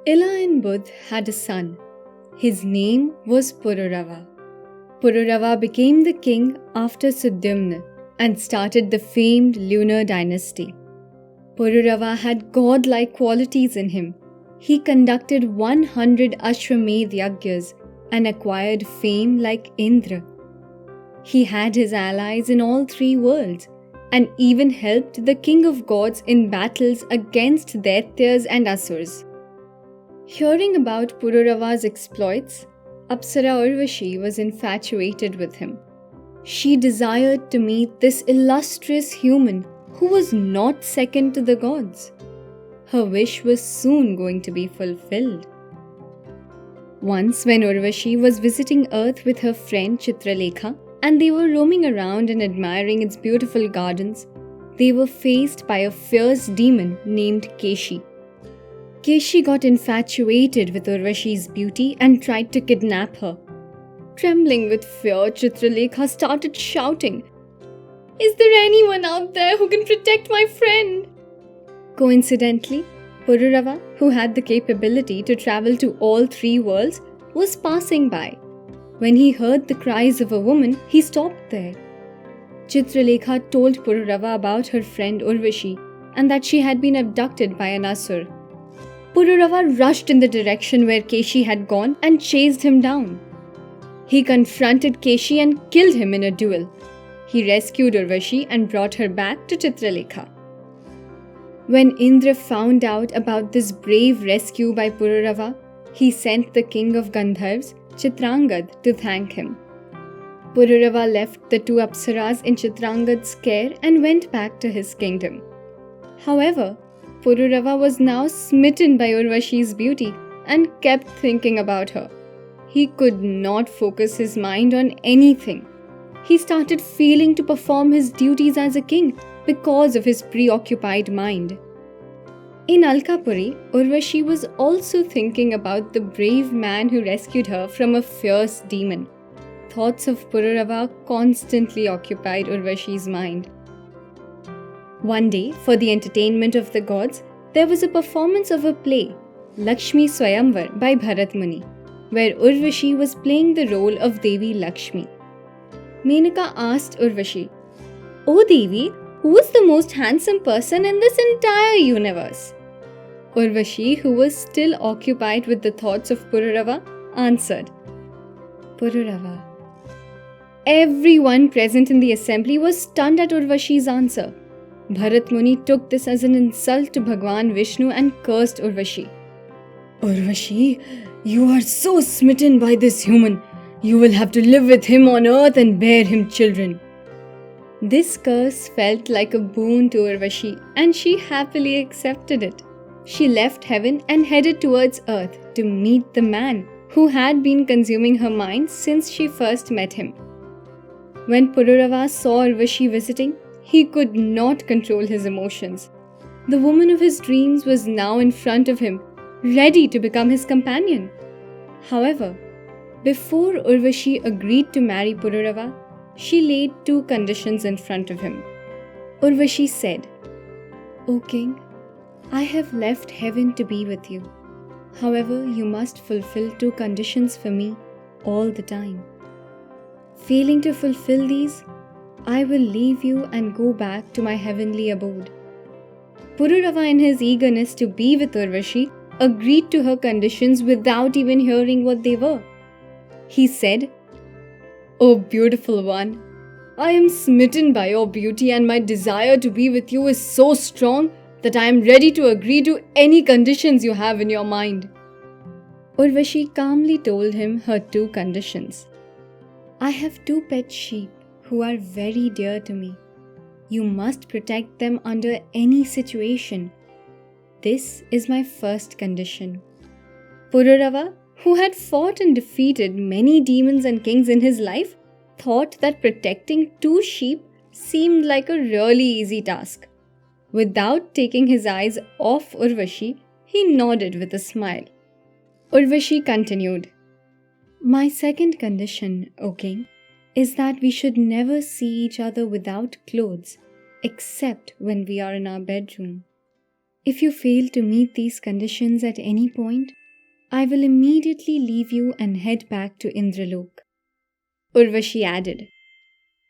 Ila and Budh had a son. His name was Pururava. Pururava became the king after Sudyumna and started the famed lunar dynasty. Pururava had godlike qualities in him. He conducted 100 Ashwamedh Yagyas and acquired fame like Indra. He had his allies in all three worlds and even helped the king of gods in battles against Daityas and Asurs. Hearing about Pururava's exploits, Apsara Urvashi was infatuated with him. She desired to meet this illustrious human who was not second to the gods. Her wish was soon going to be fulfilled. Once, when Urvashi was visiting Earth with her friend Chitralekha, and they were roaming around and admiring its beautiful gardens, they were faced by a fierce demon named Keshi. Keshi got infatuated with Urvashi's beauty and tried to kidnap her. Trembling with fear, Chitralekha started shouting, "Is there anyone out there who can protect my friend?" Coincidentally, Pururava, who had the capability to travel to all three worlds, was passing by. When he heard the cries of a woman, he stopped there. Chitralekha told Pururava about her friend Urvashi and that she had been abducted by an Asur. Pururava rushed in the direction where Keshi had gone and chased him down. He confronted Keshi and killed him in a duel. He rescued Urvashi and brought her back to Chitralekha. When Indra found out about this brave rescue by Pururava, he sent the king of Gandharvas, Chitrangad, to thank him. Pururava left the two Apsaras in Chitrangad's care and went back to his kingdom. However, Pururava was now smitten by Urvashi's beauty and kept thinking about her. He could not focus his mind on anything. He started failing to perform his duties as a king because of his preoccupied mind. In Alkapuri, Urvashi was also thinking about the brave man who rescued her from a fierce demon. Thoughts of Pururava constantly occupied Urvashi's mind. One day, for the entertainment of the gods, there was a performance of a play, Lakshmi Swayamvar by Bharat Muni, where Urvashi was playing the role of Devi Lakshmi. Menaka asked Urvashi, "O Devi, who is the most handsome person in this entire universe?" Urvashi, who was still occupied with the thoughts of Pururava, answered, "Pururava." Everyone present in the assembly was stunned at Urvashi's answer. Bharat Muni took this as an insult to Bhagwan Vishnu and cursed Urvashi. "Urvashi, you are so smitten by this human. You will have to live with him on earth and bear him children." This curse felt like a boon to Urvashi, and she happily accepted it. She left heaven and headed towards earth to meet the man who had been consuming her mind since she first met him. When Pururava saw Urvashi visiting, he could not control his emotions. The woman of his dreams was now in front of him, ready to become his companion. However, before Urvashi agreed to marry Pururava, she laid two conditions in front of him. Urvashi said, "O king, I have left heaven to be with you. However, you must fulfill two conditions for me all the time. Failing to fulfill these, I will leave you and go back to my heavenly abode." Pururava, in his eagerness to be with Urvashi, agreed to her conditions without even hearing what they were. He said, "O beautiful one, I am smitten by your beauty and my desire to be with you is so strong that I am ready to agree to any conditions you have in your mind." Urvashi calmly told him her two conditions. "I have two pet sheep who are very dear to me. You must protect them under any situation. This is my first condition." Pururava, who had fought and defeated many demons and kings in his life, thought that protecting two sheep seemed like a really easy task. Without taking his eyes off Urvashi, he nodded with a smile. Urvashi continued, "My second condition, O king, is that we should never see each other without clothes, except when we are in our bedroom. If you fail to meet these conditions at any point, I will immediately leave you and head back to Indralok. Urvashi added.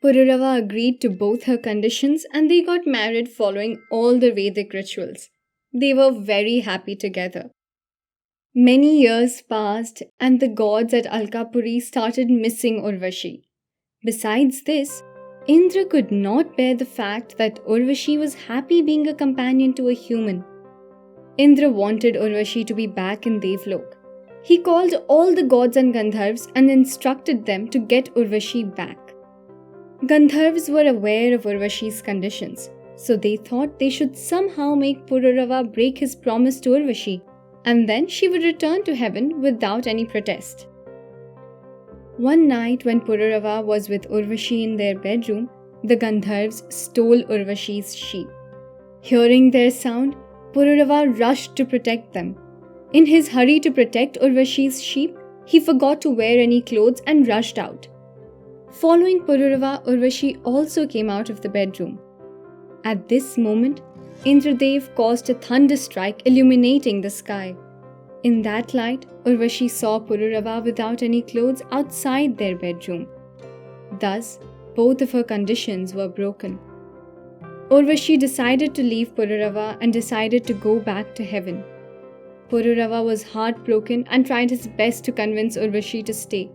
Pururava agreed to both her conditions and they got married following all the Vedic rituals. They were very happy together. Many years passed and the gods at Alkapuri started missing Urvashi. Besides this, Indra could not bear the fact that Urvashi was happy being a companion to a human. Indra wanted Urvashi to be back in Devlok. He called all the gods and Gandharvas and instructed them to get Urvashi back. Gandharvas were aware of Urvashi's conditions, so they thought they should somehow make Pururava break his promise to Urvashi, and then she would return to heaven without any protest. One night when Pururava was with Urvashi in their bedroom, the Gandharvas stole Urvashi's sheep. Hearing their sound, Pururava rushed to protect them. In his hurry to protect Urvashi's sheep, he forgot to wear any clothes and rushed out. Following Pururava, Urvashi also came out of the bedroom. At this moment, Indradev caused a thunder strike illuminating the sky. In that light, Urvashi saw Pururava without any clothes outside their bedroom. Thus, both of her conditions were broken. Urvashi decided to leave Pururava and decided to go back to heaven. Pururava was heartbroken and tried his best to convince Urvashi to stay.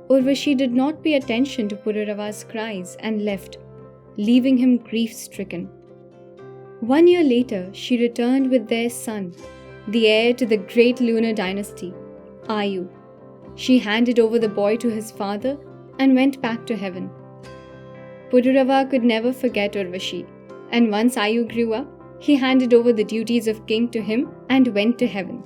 Urvashi did not pay attention to Pururava's cries and left, leaving him grief-stricken. 1 year later, she returned with their son, the heir to the great lunar dynasty, Ayu. She handed over the boy to his father and went back to heaven. Pururava could never forget Urvashi, and once Ayu grew up, he handed over the duties of king to him and went to heaven.